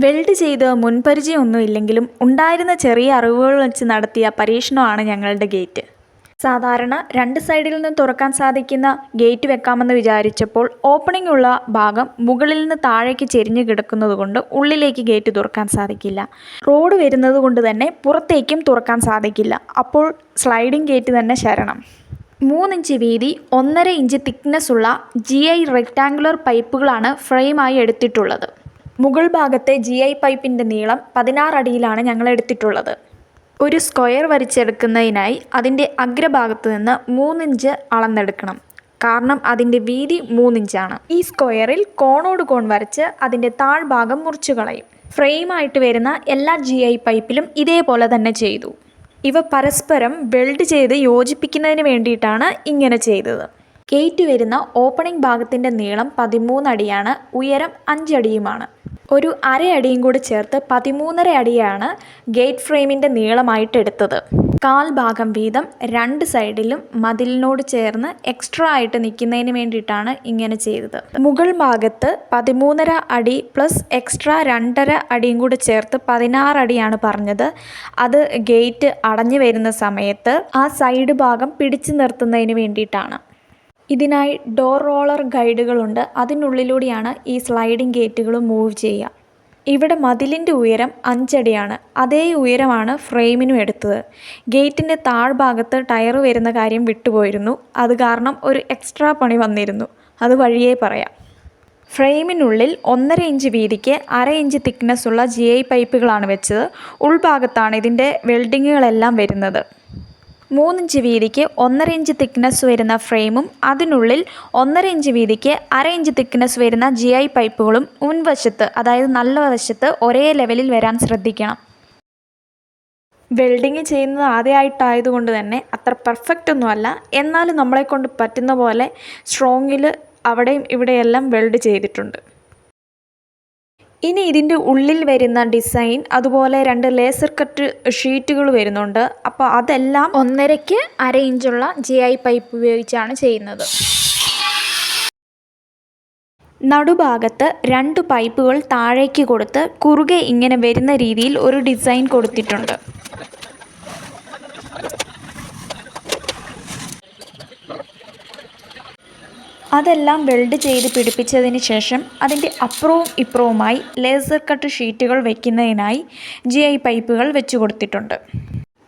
Weld ചെയ്ത് മുൻപരിചയമൊന്നുമില്ലെങ്കിലും ഉണ്ടായിരുന്ന ചെറിയ അറിവുകൾ വെച്ച് നടത്തിയ പരീക്ഷണമാണ് ഞങ്ങളുടെ ഗേറ്റ്. സാധാരണ രണ്ട് സൈഡിൽ നിന്ന് തുറക്കാൻ സാധിക്കുന്ന ഗേറ്റ് വെക്കാമെന്ന് വിചാരിച്ചപ്പോൾ ഓപ്പണിംഗ് ഉള്ള ഭാഗം മുകളിൽ നിന്ന് താഴേക്ക് ചെരിഞ്ഞു കിടക്കുന്നതുകൊണ്ട് ഉള്ളിലേക്ക് ഗേറ്റ് തുറക്കാൻ സാധിക്കില്ല. റോഡ് വരുന്നത് കൊണ്ട് തന്നെ പുറത്തേക്കും തുറക്കാൻ സാധിക്കില്ല. അപ്പോൾ സ്ലൈഡിംഗ് ഗേറ്റ് തന്നെ ശരണം. 3 ഇഞ്ച് വീതി 1.5 ഇഞ്ച് തിക്നെസ് ഉള്ള GI റെക്റ്റാങ്കുലർ പൈപ്പുകളാണ് ഫ്രെയിമായി എടുത്തിട്ടുള്ളത്. മുകൾ ഭാഗത്തെ GI പൈപ്പിൻ്റെ നീളം 16 അടിയിലാണ് ഞങ്ങൾ എടുത്തിട്ടുള്ളത്. ഒരു സ്ക്വയർ വരച്ചെടുക്കുന്നതിനായി അതിൻ്റെ അഗ്രഭാഗത്ത് നിന്ന് 3 ഇഞ്ച് അളന്നെടുക്കണം. കാരണം അതിൻ്റെ വീതി 3 ഇഞ്ചാണ്. ഈ സ്ക്വയറിൽ കോണോട് കോൺ വരച്ച് അതിൻ്റെ താഴ്ഭാഗം മുറിച്ചു കളയും. ഫ്രെയിമായിട്ട് വരുന്ന എല്ലാ GI പൈപ്പിലും ഇതേപോലെ തന്നെ ചെയ്തു. ഇവ പരസ്പരം വെൽഡ് ചെയ്ത് യോജിപ്പിക്കുന്നതിന് വേണ്ടിയിട്ടാണ് ഇങ്ങനെ ചെയ്തത്. ഗേറ്റ് വരുന്ന ഓപ്പണിംഗ് ഭാഗത്തിൻ്റെ നീളം 13 അടിയാണ്, ഉയരം 5 അടിയുമാണ്. ഒരു അര അടിയും കൂടി ചേർത്ത് 13.5 അടിയാണ് ഗേറ്റ് ഫ്രെയിമിൻ്റെ നീളമായിട്ട് എടുത്തത്. കാൽ ഭാഗം വീതം 2 സൈഡിലും മതിലിനോട് ചേർന്ന് എക്സ്ട്രാ ആയിട്ട് നിൽക്കുന്നതിന് വേണ്ടിയിട്ടാണ് ഇങ്ങനെ ചെയ്തത്. മുകൾ ഭാഗത്ത് 13.5 അടി പ്ലസ് എക്സ്ട്രാ 2.5 അടിയും കൂടി ചേർത്ത് 16 അടിയാണ് പറഞ്ഞത്. അത് ഗേറ്റ് അടഞ്ഞു വരുന്ന സമയത്ത് ആ സൈഡ് ഭാഗം പിടിച്ചു നിർത്തുന്നതിന് വേണ്ടിയിട്ടാണ്. ഇതിനായി ഡോർ റോളർ ഗൈഡുകളുണ്ട്. അതിനുള്ളിലൂടെയാണ് ഈ സ്ലൈഡിംഗ് ഗേറ്റുകൾ മൂവ് ചെയ്യുക. ഇവിടെ മതിലിൻ്റെ ഉയരം 5 അടിയാണ്. അതേ ഉയരമാണ് ഫ്രെയിമിനും എടുത്തത്. ഗേറ്റിൻ്റെ താഴ്ഭാഗത്ത് ടയർ വരുന്ന കാര്യം വിട്ടുപോയിരുന്നു. അത് കാരണം ഒരു എക്സ്ട്രാ പണി വന്നിരുന്നു. അത് വഴിയേ പറയാം. ഫ്രെയിമിനുള്ളിൽ 1.5 ഇഞ്ച് വീതിക്ക് 1/2 ഇഞ്ച് തിക്നെസ് ഉള്ള GI പൈപ്പുകളാണ് വെച്ചത്. ഉൾഭാഗത്താണ് ഇതിൻ്റെ വെൽഡിങ്ങുകളെല്ലാം വരുന്നത്. 3 ഇഞ്ച് വീതിക്ക് 1.5 ഇഞ്ച് തിക്നെസ് വരുന്ന ഫ്രെയിമും അതിനുള്ളിൽ 1.5 ഇഞ്ച് വീതിക്ക് 1/2 ഇഞ്ച് തിക്നെസ് വരുന്ന GI പൈപ്പുകളും മുൻവശത്ത്, അതായത് നല്ല വശത്ത് ഒരേ ലെവലിൽ വരാൻ ശ്രദ്ധിക്കണം. വെൽഡിങ് ചെയ്യുന്നത് ആദ്യമായിട്ടായതുകൊണ്ട് തന്നെ അത്ര പെർഫെക്റ്റ് ഒന്നുമല്ല. എന്നാലും നമ്മളെക്കൊണ്ട് പറ്റുന്ന പോലെ സ്ട്രോങ്ങിൽ അവിടെയും ഇവിടെയെല്ലാം വെൽഡ് ചെയ്തിട്ടുണ്ട്. ഇനി ഇതിൻ്റെ ഉള്ളിൽ വരുന്ന ഡിസൈൻ, അതുപോലെ 2 ലേസർ കട്ട് ഷീറ്റുകൾ വരുന്നുണ്ട്. അപ്പോൾ അതെല്ലാം 1.5ക്ക് 1/2 ഇഞ്ചുള്ള GI പൈപ്പ് ഉപയോഗിച്ചാണ് ചെയ്യുന്നത്. നടുഭാഗത്ത് 2 പൈപ്പുകൾ താഴേക്ക് കൊടുത്ത് കുറുകെ ഇങ്ങനെ വരുന്ന രീതിയിൽ ഒരു ഡിസൈൻ കൊടുത്തിട്ടുണ്ട്. അതെല്ലാം വെൽഡ് ചെയ്ത് പിടിപ്പിച്ചതിന് ശേഷം അതിൻ്റെ അപ്പുറവും ഇപ്പുറവുമായി ലേസർ കട്ട് ഷീറ്റുകൾ വയ്ക്കുന്നതിനായി GI പൈപ്പുകൾ വെച്ച് കൊടുത്തിട്ടുണ്ട്.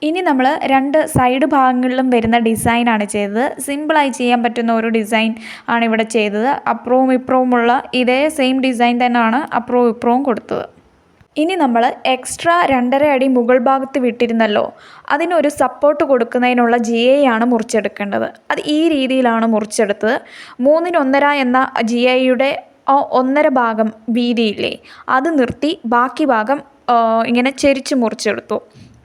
ഇനി നമ്മൾ 2 സൈഡ് ഭാഗങ്ങളിലും വരുന്ന ഡിസൈനാണ് ചെയ്തത്. സിമ്പിളായി ചെയ്യാൻ പറ്റുന്ന ഒരു ഡിസൈൻ ആണ് ഇവിടെ ചെയ്തത്. അപ്പുറവും ഇപ്പുറവുമുള്ള ഇതേ സെയിം ഡിസൈൻ തന്നെയാണ് അപ്പുറവും ഇപ്പുറവും കൊടുത്തത്. ഇനി നമ്മൾ എക്സ്ട്രാ 2.5 അടി മുകൾ ഭാഗത്ത് വിട്ടിരുന്നല്ലോ, അതിനൊരു സപ്പോർട്ട് കൊടുക്കുന്നതിനുള്ള GI ആണ് മുറിച്ചെടുക്കേണ്ടത്. അത് ഈ രീതിയിലാണ് മുറിച്ചെടുത്തത്. 3:1 എന്ന GIയുടെ 1.5 ഭാഗം വീതിയില്ലേ, അത് നിർത്തി ബാക്കി ഭാഗം ഇങ്ങനെ ചെരിച്ച് മുറിച്ചെടുത്തു.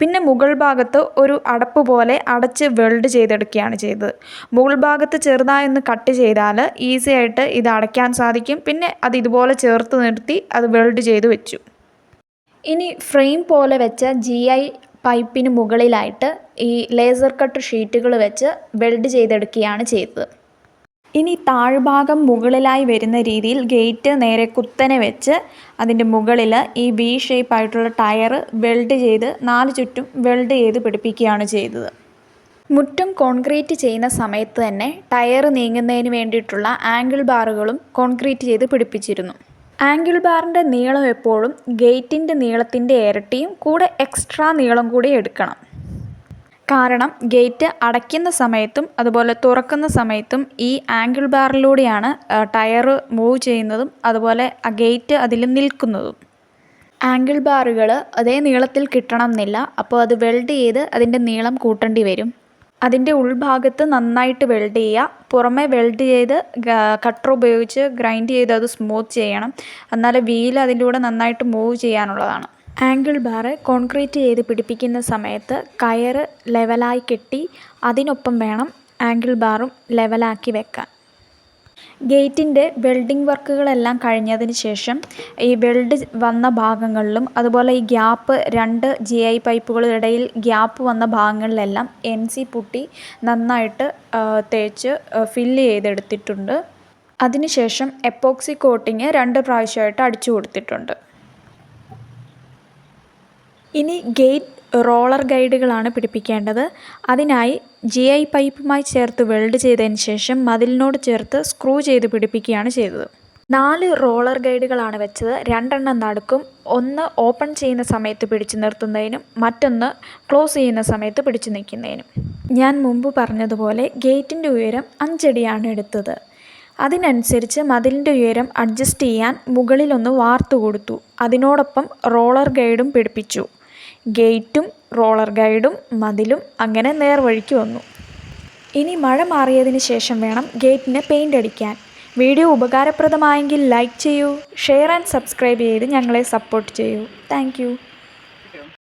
പിന്നെ മുകൾ ഭാഗത്ത് ഒരു അടപ്പ് പോലെ അടച്ച് വെൽഡ് ചെയ്തെടുക്കുകയാണ് ചെയ്തത്. മുകൾ ഭാഗത്ത് ചെറുതായൊന്ന് കട്ട് ചെയ്താൽ ഈസി ആയിട്ട് ഇത് അടയ്ക്കാൻ സാധിക്കും. പിന്നെ അത് ഇതുപോലെ ചേർത്ത് നിർത്തി അത് വെൽഡ് ചെയ്ത് വെച്ചു. ഇനി ഫ്രെയിം പോലെ വെച്ച GI പൈപ്പിന് മുകളിലായിട്ട് ഈ ലേസർ കട്ട് ഷീറ്റുകൾ വെച്ച് വെൽഡ് ചെയ്തെടുക്കുകയാണ് ചെയ്തത്. ഇനി താഴ്ഭാഗം മുകളിലായി വരുന്ന രീതിയിൽ ഗേറ്റ് നേരെ കുത്തനെ വെച്ച് അതിൻ്റെ മുകളിൽ ഈ V ഷേപ്പായിട്ടുള്ള ടയർ വെൽഡ് ചെയ്ത് 4 ചുറ്റും വെൽഡ് ചെയ്ത് പിടിപ്പിക്കുകയാണ് ചെയ്തത്. മുറ്റം കോൺക്രീറ്റ് ചെയ്യുന്ന സമയത്ത് തന്നെ ടയർ നീങ്ങുന്നതിന് വേണ്ടിയിട്ടുള്ള ആംഗിൾ ബാറുകളും കോൺക്രീറ്റ് ചെയ്ത് പിടിപ്പിച്ചിരുന്നു. ആംഗിൾ ബാറിൻ്റെ നീളം എപ്പോഴും ഗേറ്റിൻ്റെ നീളത്തിൻ്റെ ഇരട്ടിയും കൂടെ എക്സ്ട്രാ നീളം കൂടി എടുക്കണം. കാരണം ഗേറ്റ് അടയ്ക്കുന്ന സമയത്തും അതുപോലെ തുറക്കുന്ന സമയത്തും ഈ ആംഗിൾ ബാറിലൂടെയാണ് ടയർ മൂവ് ചെയ്യുന്നതും അതുപോലെ ആ ഗേറ്റ് അതിൽ നിൽക്കുന്നതും. ആംഗിൾ ബാറുകൾ അതേ നീളത്തിൽ കിട്ടണം എന്നില്ല. അപ്പോൾ അത് വെൽഡ് ചെയ്ത് അതിൻ്റെ നീളം കൂട്ടേണ്ടി വരും. അതിൻ്റെ ഉൾഭാഗത്ത് നന്നായിട്ട് വെൽഡ് ചെയ്യുക. പുറമെ വെൽഡ് ചെയ്ത് കട്ടർ ഉപയോഗിച്ച് ഗ്രൈൻഡ് ചെയ്ത് അത് സ്മൂത്ത് ചെയ്യണം. എന്നാലും വീൽ അതിൻ്റെ കൂടെ നന്നായിട്ട് മൂവ് ചെയ്യാനുള്ളതാണ്. ആംഗിൾ ബാറ് കോൺക്രീറ്റ് ചെയ്ത് പിടിപ്പിക്കുന്ന സമയത്ത് കയർ ലെവലായി കെട്ടി അതിനൊപ്പം വേണം ആംഗിൾ ബാറും ലെവലാക്കി വെക്കാൻ. ഗേറ്റിൻ്റെ വെൽഡിംഗ് വർക്കുകളെല്ലാം കഴിഞ്ഞതിന് ശേഷം ഈ വെൽഡ് വന്ന ഭാഗങ്ങളിലും അതുപോലെ ഈ ഗ്യാപ്പ് 2 GI പൈപ്പുകളുടെ ഇടയിൽ ഗ്യാപ്പ് വന്ന ഭാഗങ്ങളിലെല്ലാം NC പുട്ടി നന്നായിട്ട് തേച്ച് ഫില്ല് ചെയ്തെടുത്തിട്ടുണ്ട്. അതിനുശേഷം എപ്പോക്സി കോട്ടിങ് 2 പ്രാവശ്യമായിട്ട് അടിച്ചു കൊടുത്തിട്ടുണ്ട്. ഇനി ഗേറ്റ് റോളർ ഗൈഡുകളാണ് പിടിപ്പിക്കേണ്ടത്. അതിനായി GI പൈപ്പുമായി ചേർത്ത് വെൽഡ് ചെയ്തതിന് ശേഷം മതിലിനോട് ചേർത്ത് സ്ക്രൂ ചെയ്ത് പിടിപ്പിക്കുകയാണ് ചെയ്തത്. 4 റോളർ ഗൈഡുകളാണ് വെച്ചത്. 2 നടുക്കും, ഒന്ന് ഓപ്പൺ ചെയ്യുന്ന സമയത്ത് പിടിച്ചു നിർത്തുന്നതിനും മറ്റൊന്ന് ക്ലോസ് ചെയ്യുന്ന സമയത്ത് പിടിച്ചു നിൽക്കുന്നതിനും. ഞാൻ മുമ്പ് പറഞ്ഞതുപോലെ ഗേറ്റിൻ്റെ ഉയരം 5 അടിയാണ് എടുത്തത്. അതിനനുസരിച്ച് മതിലിൻ്റെ ഉയരം അഡ്ജസ്റ്റ് ചെയ്യാൻ മുകളിലൊന്ന് വാർത്തു കൊടുത്തു. അതിനോടൊപ്പം റോളർ ഗൈഡും പിടിപ്പിച്ചു. ഗേറ്റും റോളർ ഗൈഡും മതിലും അങ്ങനെ നേർവഴിക്ക് വന്നു. ഇനി മഴ മാറിയതിന് ശേഷം വേണം ഗേറ്റിന് പെയിൻ്റ് അടിക്കാൻ. വീഡിയോ ഉപകാരപ്രദമായെങ്കിൽ ലൈക്ക് ചെയ്യൂ, ഷെയർ ആൻഡ് സബ്സ്ക്രൈബ് ചെയ്ത് ഞങ്ങളെ സപ്പോർട്ട് ചെയ്യൂ. താങ്ക്